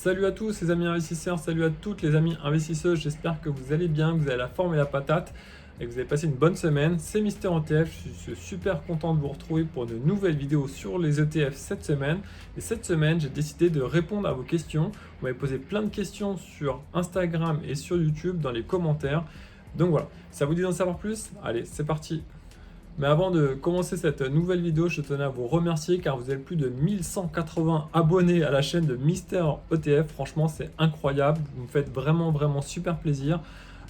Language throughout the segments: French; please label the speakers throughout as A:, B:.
A: Salut à tous les amis investisseurs, salut à toutes les amis investisseuses, j'espère que vous allez bien, que vous avez la forme et la patate et que vous avez passé une bonne semaine. C'est Mister ETF, je suis super content de vous retrouver pour de nouvelles vidéos sur les ETF cette semaine. Et cette semaine, j'ai décidé de répondre à vos questions. Vous m'avez posé plein de questions sur Instagram et sur YouTube dans les commentaires. Donc voilà, ça vous dit d'en savoir plus? Allez, c'est parti! Mais avant de commencer cette nouvelle vidéo, je tenais à vous remercier car vous avez plus de 1180 abonnés à la chaîne de Mister ETF. Franchement, c'est incroyable. Vous me faites vraiment super plaisir.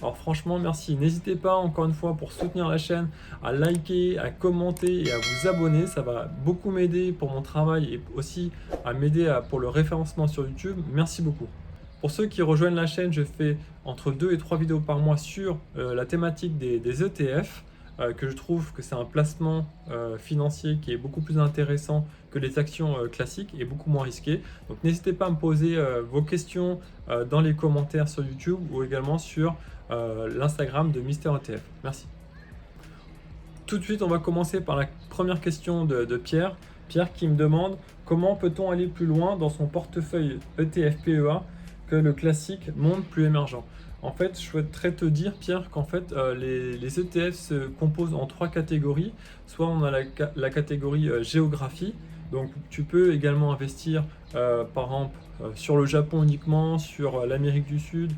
A: Alors franchement, merci. N'hésitez pas encore une fois pour soutenir la chaîne, à liker, à commenter et à vous abonner. Ça va beaucoup m'aider pour mon travail et aussi à m'aider pour le référencement sur YouTube. Merci beaucoup. Pour ceux qui rejoignent la chaîne, je fais entre 2 et 3 vidéos par mois sur la thématique des ETF. Que je trouve que c'est un placement financier qui est beaucoup plus intéressant que les actions classiques et beaucoup moins risqué. Donc n'hésitez pas à me poser vos questions dans les commentaires sur YouTube ou également sur l'Instagram de Mister ETF. Merci. Tout de suite, on va commencer par la première question de Pierre. Pierre qui me demande comment peut-on aller plus loin dans son portefeuille ETF PEA que le classique monde plus émergent. En fait, je souhaiterais te dire, Pierre, qu'en fait, les ETF se composent en 3 catégories. Soit on a la catégorie géographie, donc tu peux également investir, par exemple, sur le Japon uniquement, sur l'Amérique du Sud,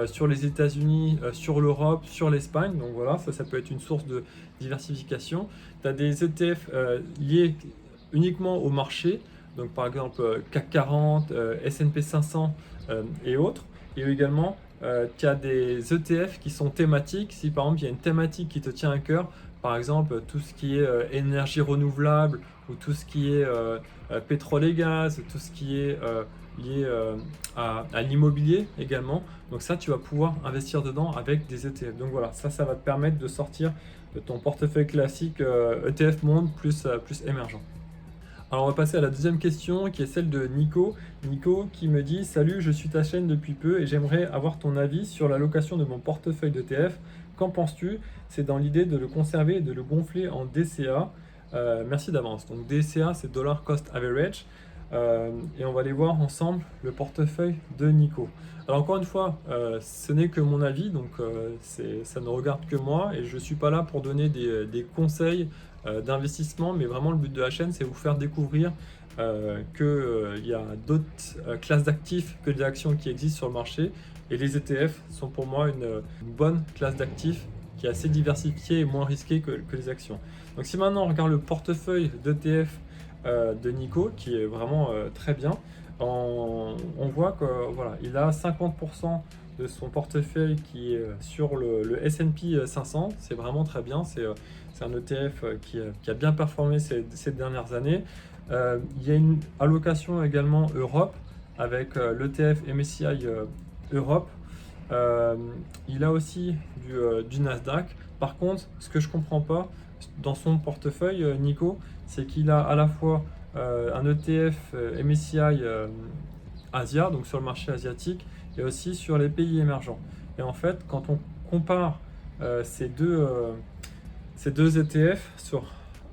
A: sur les États-Unis, sur l'Europe, sur l'Espagne. Donc voilà, ça peut être une source de diversification. Tu as des ETF liés uniquement au marché, donc par exemple CAC 40, S&P 500 et autres. Et également, tu as des ETF qui sont thématiques. Si par exemple il y a une thématique qui te tient à cœur, par exemple tout ce qui est énergie renouvelable ou tout ce qui est pétrole et gaz, tout ce qui est lié à l'immobilier également. Donc ça, tu vas pouvoir investir dedans avec des ETF. Donc voilà, ça va te permettre de sortir de ton portefeuille classique ETF monde plus émergent. Alors on va passer à la deuxième question qui est celle de Nico. Nico qui me dit « Salut, je suis ta chaîne depuis peu et j'aimerais avoir ton avis sur la location de mon portefeuille d'ETF. Qu'en penses-tu? C'est dans l'idée de le conserver et de le gonfler en DCA. Merci d'avance. » Donc DCA, c'est Dollar Cost Average. Et on va aller voir ensemble le portefeuille de Nico. Alors encore une fois, ce n'est que mon avis, donc ça ne regarde que moi et je ne suis pas là pour donner des conseils d'investissement, mais vraiment le but de la chaîne, c'est vous faire découvrir qu'il y a d'autres classes d'actifs que des actions qui existent sur le marché. Et les ETF sont pour moi une bonne classe d'actifs qui est assez diversifiée et moins risquée que les actions. Donc si maintenant on regarde le portefeuille d'ETF de Nico, qui est vraiment très bien, on voit que voilà, il a 50% de son portefeuille qui est sur le S&P 500. C'est vraiment très bien, c'est un ETF qui a bien performé ces dernières années. Il y a une allocation également Europe avec l'ETF MSCI Europe. Il a aussi du Nasdaq. Par contre, ce que je ne comprends pas dans son portefeuille, Nico, c'est qu'il a à la fois un ETF MSCI Asia, donc sur le marché asiatique, et aussi sur les pays émergents. Et en fait, quand on compare ces deux ETF sur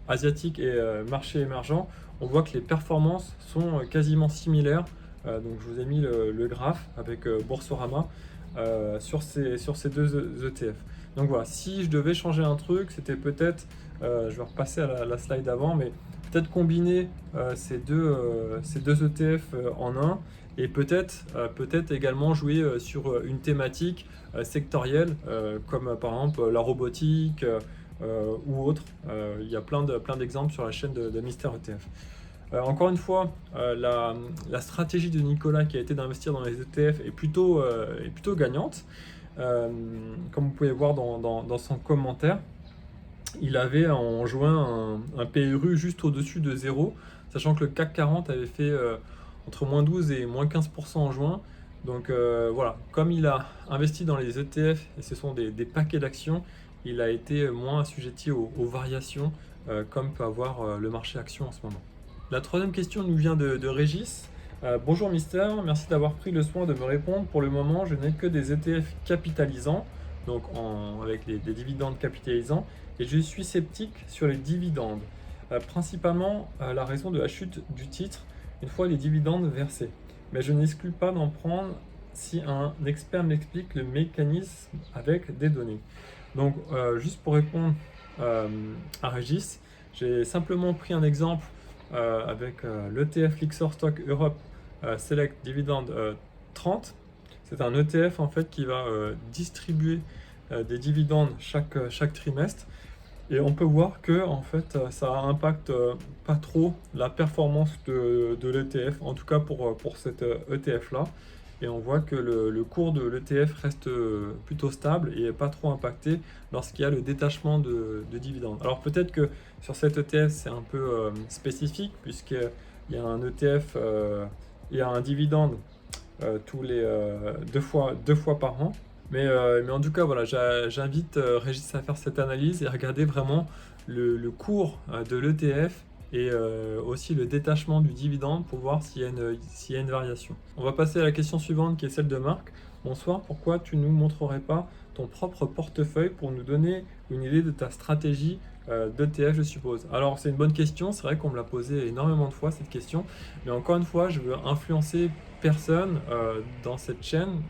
A: asiatique et marché émergent, on voit que les performances sont quasiment similaires. Donc je vous ai mis le graphe avec Boursorama sur ces deux ETF. Donc voilà, si je devais changer un truc, c'était peut-être, je vais repasser à la slide d'avant, mais peut-être combiner ces deux ETF en un et peut-être également jouer sur une thématique sectorielle comme par exemple la robotique ou autre. Il y a plein d'exemples sur la chaîne de Mister ETF. Encore une fois, la stratégie de Nicolas qui a été d'investir dans les ETF est plutôt gagnante. Comme vous pouvez voir dans son commentaire, il avait en juin un PRU juste au-dessus de 0, sachant que le CAC 40 avait fait entre moins 12 et moins 15% en juin. Donc voilà, comme il a investi dans les ETF et ce sont des paquets d'actions, il a été moins assujetti aux variations comme peut avoir le marché action en ce moment. La troisième question nous vient de Régis. Bonjour Mister, merci d'avoir pris le soin de me répondre. Pour le moment, je n'ai que des ETF capitalisants, donc avec des dividendes capitalisants, et je suis sceptique sur les dividendes, principalement à la raison de la chute du titre une fois les dividendes versés. mais je n'exclus pas d'en prendre si un expert m'explique le mécanisme avec des données. Donc, juste pour répondre à Régis, j'ai simplement pris un exemple avec l'ETF Lixor Stock Europe Select Dividend 30. C'est un ETF en fait qui va distribuer des dividendes chaque trimestre. Et on peut voir que en fait, ça impacte pas trop la performance de l'ETF, en tout cas pour cet ETF-là. Et on voit que le cours de l'ETF reste plutôt stable et n'est pas trop impacté lorsqu'il y a le détachement de dividendes. Alors peut-être que sur cet ETF, c'est un peu spécifique, puisqu'il y a un ETF, il y a un dividende tous les deux fois par an. Mais en tout cas, voilà, j'invite Régis à faire cette analyse et à regarder vraiment le cours de l'ETF et aussi le détachement du dividende pour voir s'il y a une variation. On va passer à la question suivante qui est celle de Marc. Bonsoir, pourquoi tu ne nous montrerais pas ton propre portefeuille pour nous donner une idée de ta stratégie d'ETF, je suppose? Alors, c'est une bonne question, c'est vrai qu'on me l'a posé énormément de fois cette question, mais encore une fois, je veux influencer personne dans cette chaîne.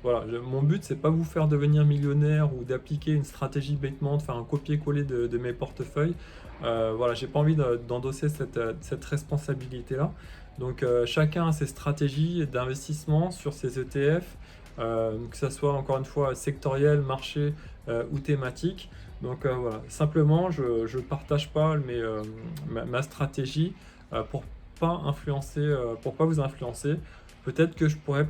A: Voilà, mon but, c'est pas vous faire devenir millionnaire ou d'appliquer une stratégie bêtement, de faire un copier-coller de mes portefeuilles. Voilà, j'ai pas envie d'endosser cette responsabilité-là. Donc, chacun a ses stratégies d'investissement sur ses ETF, que ce soit encore une fois sectoriel, marché ou thématique. Donc, voilà, simplement, je ne partage pas ma stratégie pour pas influencer, pour pas vous influencer. Peut-être que je pourrais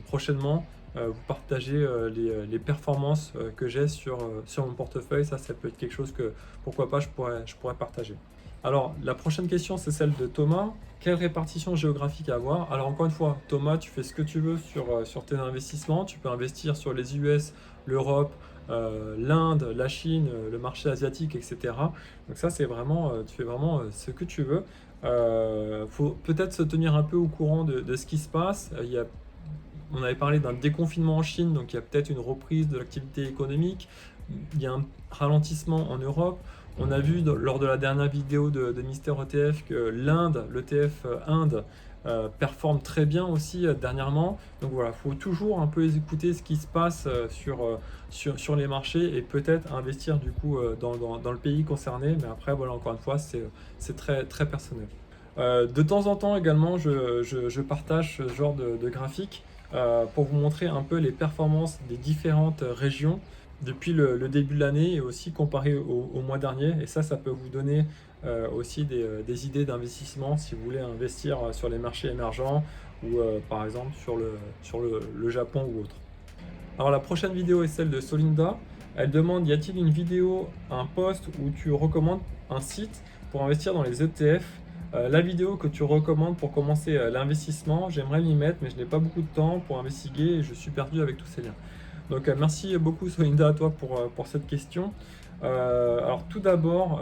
A: prochainement vous partager les performances que j'ai sur mon portefeuille. Ça peut être quelque chose que, pourquoi pas, je pourrais partager. Alors, la prochaine question, c'est celle de Thomas. Quelle répartition géographique avoir? Alors, encore une fois, Thomas, tu fais ce que tu veux sur tes investissements. Tu peux investir sur les US, l'Europe, l'Inde, la Chine, le marché asiatique, etc. Donc ça, c'est vraiment, tu fais vraiment ce que tu veux. Faut peut-être se tenir un peu au courant de ce qui se passe. On avait parlé d'un déconfinement en Chine, donc il y a peut-être une reprise de l'activité économique. Il y a un ralentissement en Europe. On a vu lors de la dernière vidéo de Mister ETF que l'Inde, l'ETF Inde, performe très bien aussi dernièrement. Donc voilà, il faut toujours un peu écouter ce qui se passe sur les marchés et peut-être investir du coup dans le pays concerné. Mais après, voilà, encore une fois, c'est très, très personnel. De temps en temps également, je partage ce genre de graphique pour vous montrer un peu les performances des différentes régions depuis le début de l'année et aussi comparé au mois dernier. Et ça peut vous donner aussi des idées d'investissement si vous voulez investir sur les marchés émergents ou par exemple sur le Japon ou autre. Alors la prochaine vidéo est celle de Solinda. Elle demande, y a-t-il une vidéo, un post où tu recommandes un site pour investir dans les ETF? La vidéo que tu recommandes pour commencer l'investissement, j'aimerais m'y mettre, mais je n'ai pas beaucoup de temps pour investiguer et je suis perdu avec tous ces liens. Donc merci beaucoup Solinda à toi pour cette question. Alors tout d'abord,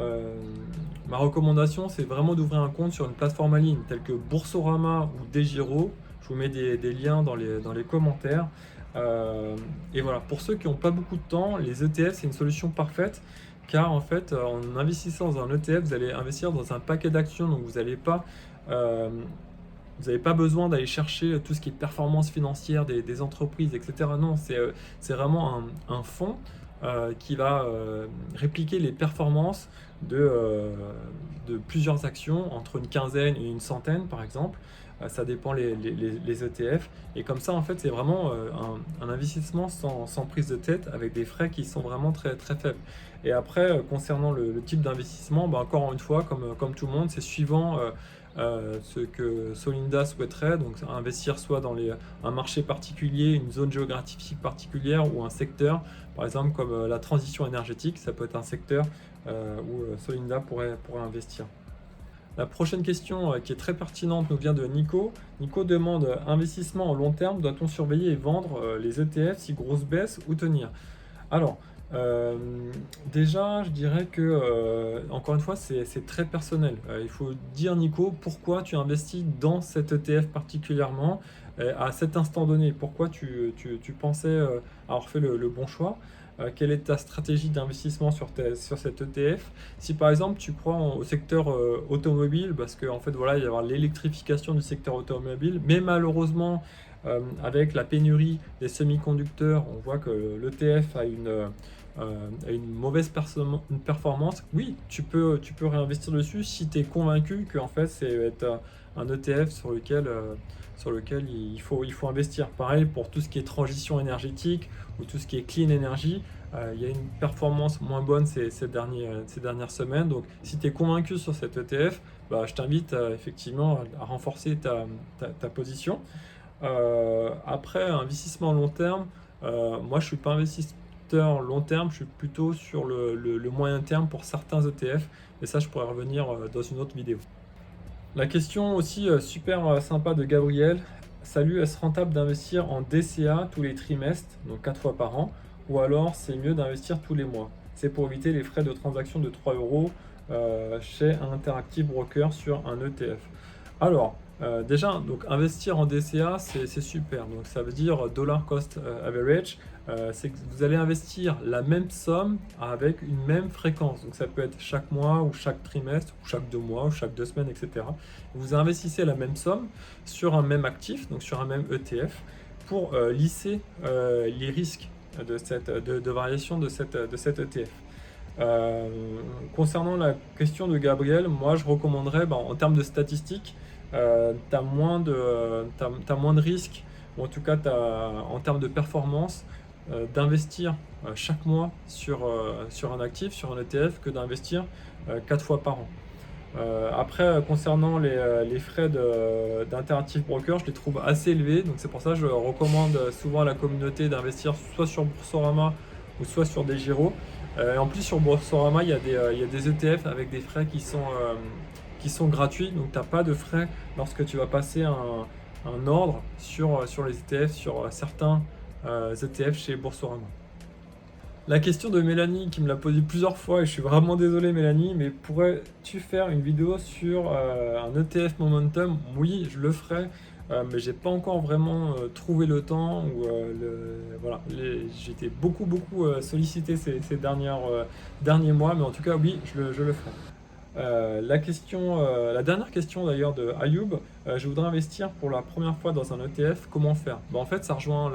A: ma recommandation c'est vraiment d'ouvrir un compte sur une plateforme en ligne telle que Boursorama ou Degiro. Je vous mets des liens dans les commentaires. Et voilà, pour ceux qui n'ont pas beaucoup de temps, les ETF c'est une solution parfaite. Car en fait, en investissant dans un ETF, vous allez investir dans un paquet d'actions, donc vous n'avez pas besoin d'aller chercher tout ce qui est performance financière des entreprises, etc. Non, c'est vraiment un fonds qui va répliquer les performances de plusieurs actions, entre une quinzaine et une centaine par exemple. Ça dépend les ETF. Et comme ça, en fait, c'est vraiment un investissement sans prise de tête avec des frais qui sont vraiment très, très faibles. Et après, concernant le type d'investissement, encore une fois, comme tout le monde, c'est suivant ce que Solinda souhaiterait, donc investir soit dans un marché particulier, une zone géographique particulière ou un secteur, par exemple comme la transition énergétique, ça peut être un secteur où Solinda pourrait investir. La prochaine question qui est très pertinente nous vient de Nico. Nico demande, investissement en long terme, doit-on surveiller et vendre les ETF si grosse baisse ou tenir? Alors, déjà, je dirais que, encore une fois, c'est très personnel. Il faut dire, Nico, pourquoi tu investis dans cet ETF particulièrement à cet instant donné. Pourquoi tu pensais avoir fait le bon choix. quelle est ta stratégie d'investissement sur cet ETF. Si par exemple tu prends au secteur automobile, parce qu'en fait voilà, il va y avoir l'électrification du secteur automobile, mais malheureusement avec la pénurie des semi-conducteurs, on voit que l'ETF a une mauvaise performance. Oui, tu peux réinvestir dessus si tu es convaincu que en fait c'est un ETF sur lequel il faut investir. Pareil pour tout ce qui est transition énergétique ou tout ce qui est clean energy. Il y a une performance moins bonne ces dernières semaines. Donc si tu es convaincu sur cet ETF, bah, je t'invite effectivement à renforcer ta position. Après, investissement long terme, moi je suis pas investisseur long terme, je suis plutôt sur le moyen terme pour certains ETF. Et ça, je pourrais revenir dans une autre vidéo. La question aussi super sympa de Gabriel. Salut, est-ce rentable d'investir en DCA tous les trimestres, donc 4 fois par an, ou alors c'est mieux d'investir tous les mois? C'est pour éviter les frais de transaction de 3 euros chez un Interactive Broker sur un ETF. Alors, déjà, donc investir en DCA, c'est super. Donc ça veut dire Dollar Cost Average. C'est que vous allez investir la même somme avec une même fréquence. Donc ça peut être chaque mois ou chaque trimestre ou chaque 2 mois ou chaque 2 semaines, etc. Vous investissez la même somme sur un même actif, donc sur un même ETF, pour lisser les risques de variation de cet ETF. Concernant la question de Gabriel, moi je recommanderais, en termes de statistiques, tu as moins de risques, ou en tout cas en termes de performance, d'investir chaque mois sur un actif, sur un ETF, que d'investir 4 fois par an. Après, concernant les frais d'Interactive Broker, je les trouve assez élevés, donc c'est pour ça que je recommande souvent à la communauté d'investir soit sur Boursorama ou soit sur des Giro. En plus, sur Boursorama, il y a des ETF avec des frais qui sont gratuits, donc tu n'as pas de frais lorsque tu vas passer un ordre sur les ETF, sur certains ETF chez Boursorama. La question de Mélanie qui me l'a posée plusieurs fois, et je suis vraiment désolé Mélanie, mais pourrais-tu faire une vidéo sur un ETF Momentum? Oui, je le ferai, mais j'ai pas encore vraiment trouvé le temps. Voilà, j'ai été beaucoup sollicité ces derniers mois, mais en tout cas oui, je le ferai. La dernière question d'ailleurs de Ayoub, je voudrais investir pour la première fois dans un ETF, comment faire? En fait, ça rejoint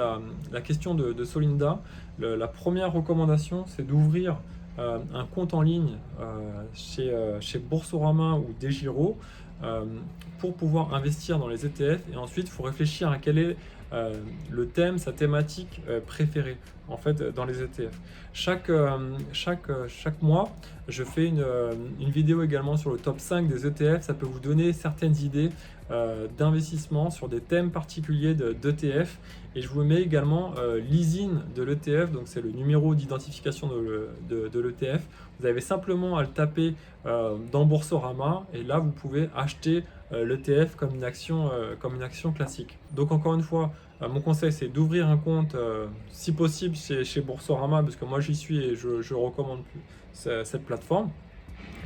A: la question de Solinda. La première recommandation, c'est d'ouvrir un compte en ligne chez Boursorama ou DEGIRO pour pouvoir investir dans les ETF. Et ensuite, il faut réfléchir à quel est le thème, sa thématique préférée en fait dans les ETF. Chaque mois, je fais une vidéo également sur le top 5 des ETF. Ça peut vous donner certaines idées d'investissement sur des thèmes particuliers d'ETF. Et je vous mets également l'ISIN de l'ETF, donc c'est le numéro d'identification de l'ETF. Vous avez simplement à le taper dans Boursorama et là vous pouvez acheter l'ETF comme une action classique. Donc encore une fois, mon conseil c'est d'ouvrir un compte si possible chez Boursorama, parce que moi j'y suis et je recommande cette plateforme.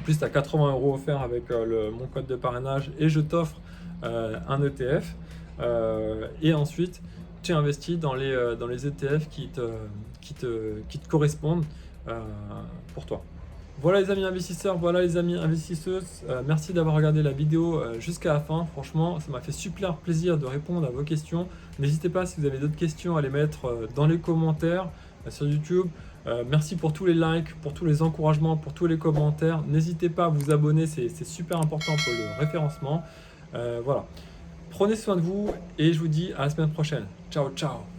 A: En plus tu as 80 € offerts avec mon code de parrainage et je t'offre un ETF. Et ensuite tu investis dans les ETF qui te correspondent pour toi. Voilà les amis investisseurs, voilà les amis investisseuses, merci d'avoir regardé la vidéo jusqu'à la fin. Franchement, ça m'a fait super plaisir de répondre à vos questions. N'hésitez pas, si vous avez d'autres questions, à les mettre dans les commentaires sur YouTube. Merci pour tous les likes, pour tous les encouragements, pour tous les commentaires. N'hésitez pas à vous abonner, c'est super important pour le référencement. Voilà. Prenez soin de vous et je vous dis à la semaine prochaine. Ciao, ciao.